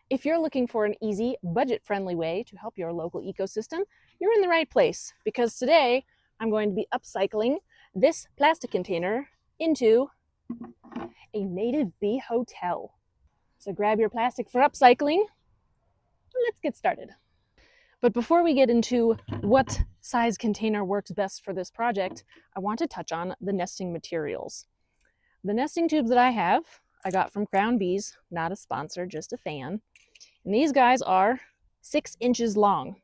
If you're looking for an easy, budget-friendly way to help your local ecosystem, you're in the right place, because today I'm going to be upcycling this plastic container into a native bee hotel. So grab your plastic for upcycling. Let's get started. But before we get into what size container works best for this project, I want to touch on the nesting materials. The nesting tubes that I got from Crown Bees, not a sponsor, just a fan. And these guys are 6 inches long.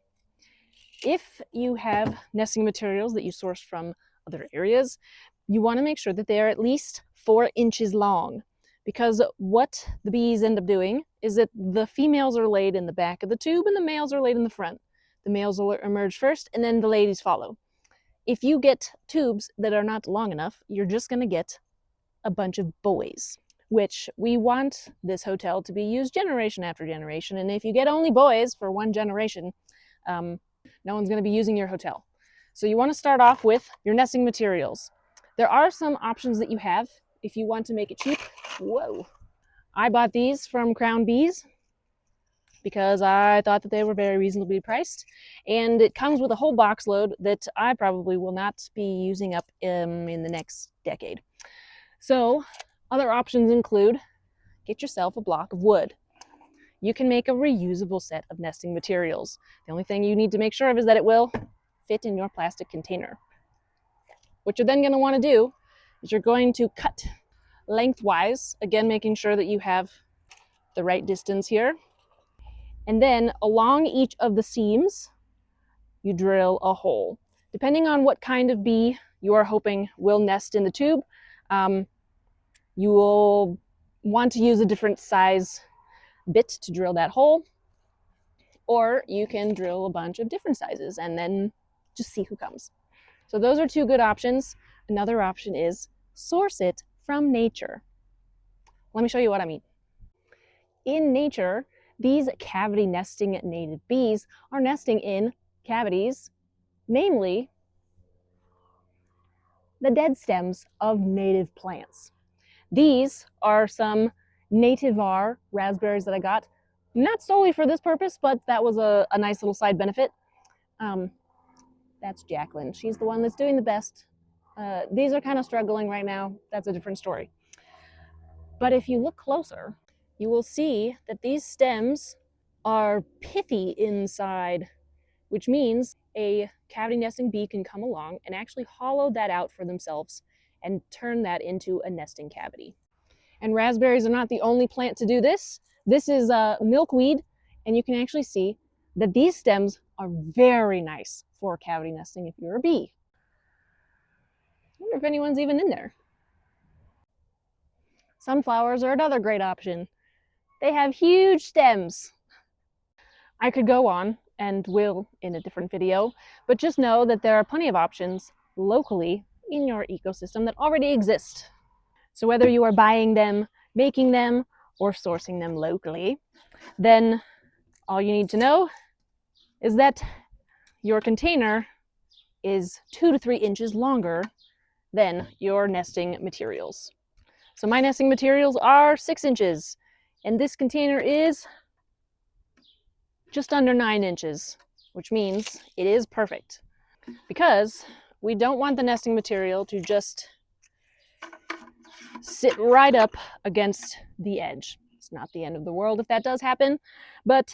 If you have nesting materials that you source from other areas, you want to make sure that they are at least 4 inches long, because what the bees end up doing is that the females are laid in the back of the tube and the males are laid in the front. The males will emerge first and then the ladies follow. If you get tubes that are not long enough, you're just going to get a bunch of boys, which we want this hotel to be used generation after generation. And if you get only boys for one generation, no one's going to be using your hotel. So you want to start off with your nesting materials. There are some options that you have if you want to make it cheap. Whoa. I bought these from Crown Bees because I thought that they were very reasonably priced. And it comes with a whole box load that I probably will not be using up in the next decade. So other options include get yourself a block of wood. You can make a reusable set of nesting materials. The only thing you need to make sure of is that it will fit in your plastic container. What you're then going to want to do is you're going to cut lengthwise, again making sure that you have the right distance here. And then along each of the seams, you drill a hole. Depending on what kind of bee you are hoping will nest in the tube, you will want to use a different size bit to drill that hole, or you can drill a bunch of different sizes and then just see who comes. So those are two good options. Another option is source it from nature. Let me show you what I mean. In nature, these cavity nesting native bees are nesting in cavities, mainly the dead stems of native plants. These are some nativar raspberries that I got, not solely for this purpose, but that was a nice little side benefit. That's Jacqueline. She's the one that's doing the best. These are kind of struggling right now. That's a different story. But if you look closer, you will see that these stems are pithy inside, which means a cavity nesting bee can come along and actually hollow that out for themselves and turn that into a nesting cavity. And raspberries are not the only plant to do this. This is milkweed, and you can actually see that these stems are very nice for cavity nesting if you're a bee. I wonder if anyone's even in there. Sunflowers are another great option. They have huge stems. I could go on, and will in a different video, but just know that there are plenty of options locally in your ecosystem that already exist. So whether you are buying them, making them, or sourcing them locally, then all you need to know is that your container is 2 to 3 inches longer than your nesting materials. So my nesting materials are 6 inches, and this container is just under 9 inches, which means it is perfect, because we don't want the nesting material to just sit right up against the edge. It's not the end of the world if that does happen, but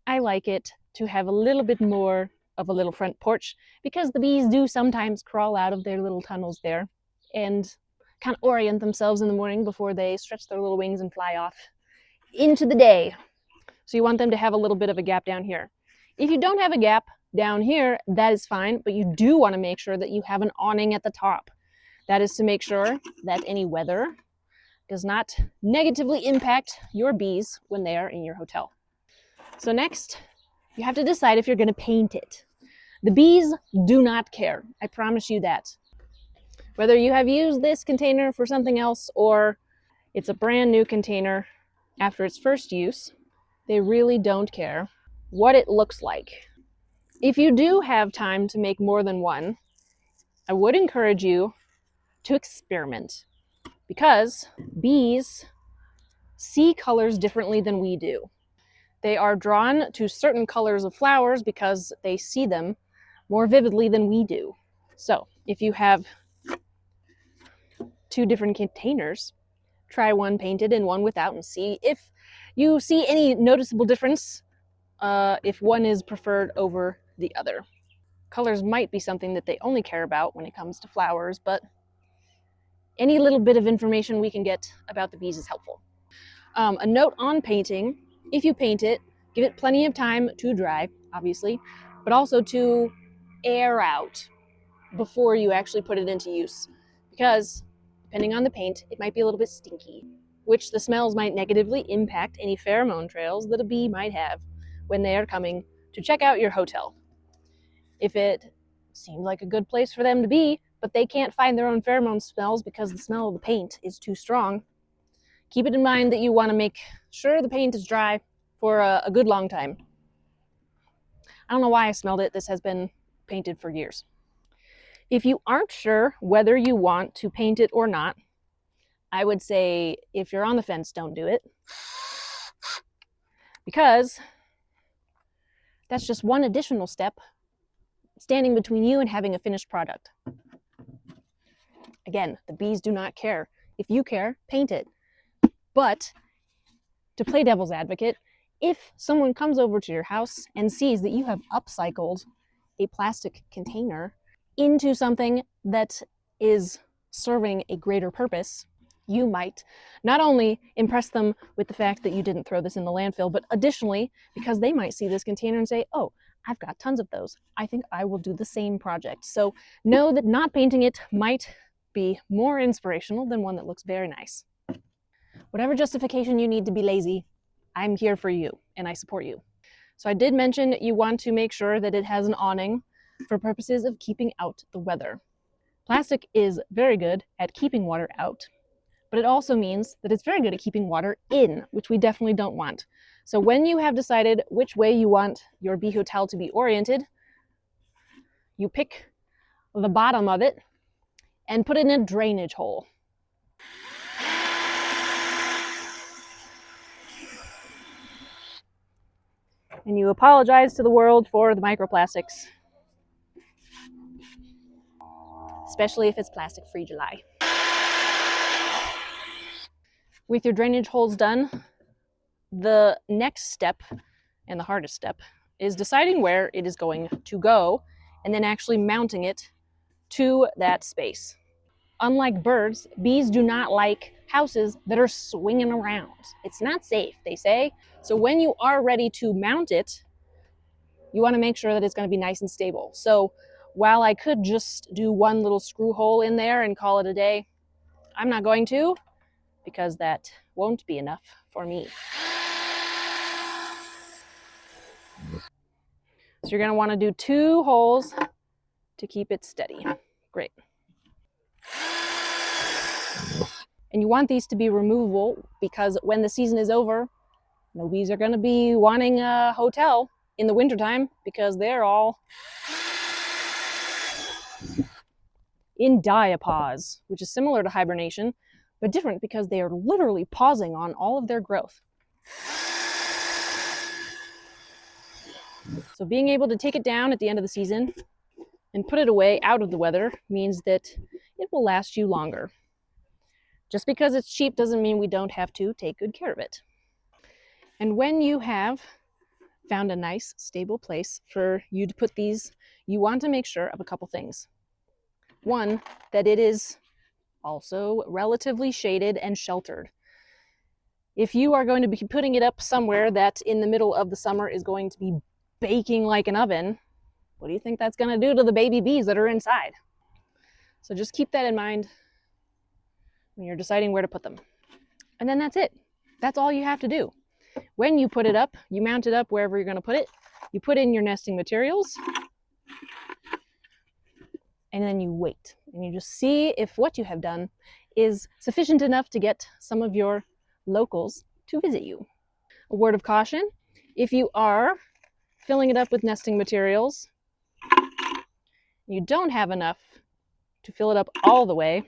I like it to have a little bit more of a little front porch, because the bees do sometimes crawl out of their little tunnels there and kind of orient themselves in the morning before they stretch their little wings and fly off into the day. So you want them to have a little bit of a gap down here. If you don't have a gap down here, that is fine, but you do want to make sure that you have an awning at the top. That is to make sure that any weather does not negatively impact your bees when they are in your hotel. So next, you have to decide if you're going to paint it. The bees do not care, I promise you that. Whether you have used this container for something else or it's a brand new container after its first use, they really don't care what it looks like. If you do have time to make more than one, I would encourage you to experiment, because bees see colors differently than we do. They are drawn to certain colors of flowers because they see them more vividly than we do. So if you have two different containers, try one painted and one without and see if you see any noticeable difference if one is preferred over the other. Colors might be something that they only care about when it comes to flowers, but any little bit of information we can get about the bees is helpful. A note on painting: if you paint it, give it plenty of time to dry, obviously, but also to air out before you actually put it into use, because depending on the paint, it might be a little bit stinky, which the smells might negatively impact any pheromone trails that a bee might have when they are coming to check out your hotel. If it seemed like a good place for them to be, but they can't find their own pheromone smells because the smell of the paint is too strong, keep it in mind that you want to make sure the paint is dry for a good long time. I don't know why I smelled it. This has been painted for years. If you aren't sure whether you want to paint it or not, I would say if you're on the fence, don't do it. Because that's just one additional step standing between you and having a finished product. Again, the bees do not care. If you care, paint it. But to play devil's advocate, if someone comes over to your house and sees that you have upcycled a plastic container into something that is serving a greater purpose, you might not only impress them with the fact that you didn't throw this in the landfill, but additionally, because they might see this container and say, oh, I've got tons of those. I think I will do the same project. So know that not painting it might be more inspirational than one that looks very nice. Whatever justification you need to be lazy, I'm here for you and I support you. So I did mention you want to make sure that it has an awning for purposes of keeping out the weather. Plastic is very good at keeping water out, but it also means that it's very good at keeping water in, which we definitely don't want. So when you have decided which way you want your bee hotel to be oriented, you pick the bottom of it and put it in a drainage hole. And you apologize to the world for the microplastics, especially if it's plastic-free July. With your drainage holes done, the next step, and the hardest step, is deciding where it is going to go and then actually mounting it to that space. Unlike birds, bees do not like houses that are swinging around. It's not safe, they say. So when you are ready to mount it, you want to make sure that it's going to be nice and stable. So while I could just do one little screw hole in there and call it a day, I'm not going to, because that won't be enough for me. So you're going to want to do 2 holes to keep it steady. Great. And you want these to be removable because when the season is over, no bees are going to be wanting a hotel in the wintertime because they're all in diapause, which is similar to hibernation, but different because they are literally pausing on all of their growth. So being able to take it down at the end of the season and put it away out of the weather means that it will last you longer. Just because it's cheap doesn't mean we don't have to take good care of it. And when you have found a nice, stable place for you to put these, you want to make sure of a couple things. One, that it is also relatively shaded and sheltered. If you are going to be putting it up somewhere that in the middle of the summer is going to be baking like an oven, what do you think that's going to do to the baby bees that are inside? So just keep that in mind when you're deciding where to put them. And then that's it. That's all you have to do. When you put it up, you mount it up wherever you're going to put it. You put in your nesting materials, and then you wait. And you just see if what you have done is sufficient enough to get some of your locals to visit you. A word of caution: if you are filling it up with nesting materials, you don't have enough to fill it up all the way,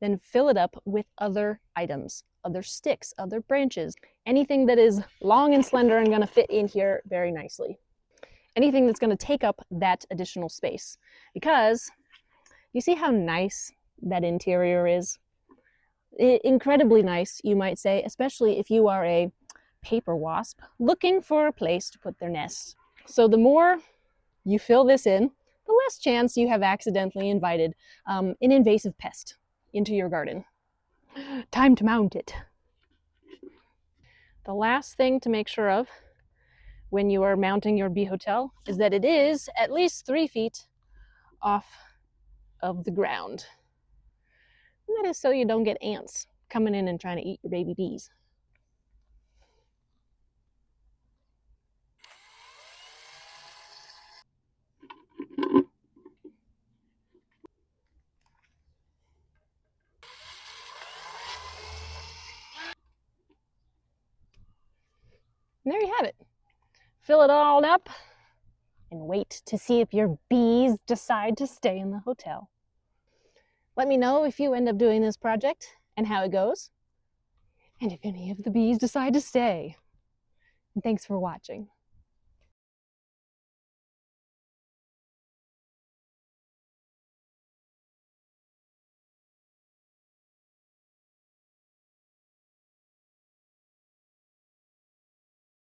then fill it up with other items, other sticks, other branches, anything that is long and slender and going to fit in here very nicely. Anything that's going to take up that additional space. Because you see how nice that interior is? Incredibly nice, you might say, especially if you are a paper wasp looking for a place to put their nest. So the more you fill this in, the less chance you have accidentally invited an invasive pest into your garden. Time to mount it. The last thing to make sure of when you are mounting your bee hotel is that it is at least 3 feet off of the ground. And that is so you don't get ants coming in and trying to eat your baby bees. And there you have it. Fill it all up and wait to see if your bees decide to stay in the hotel. Let me know if you end up doing this project and how it goes, and if any of the bees decide to stay. And thanks for watching.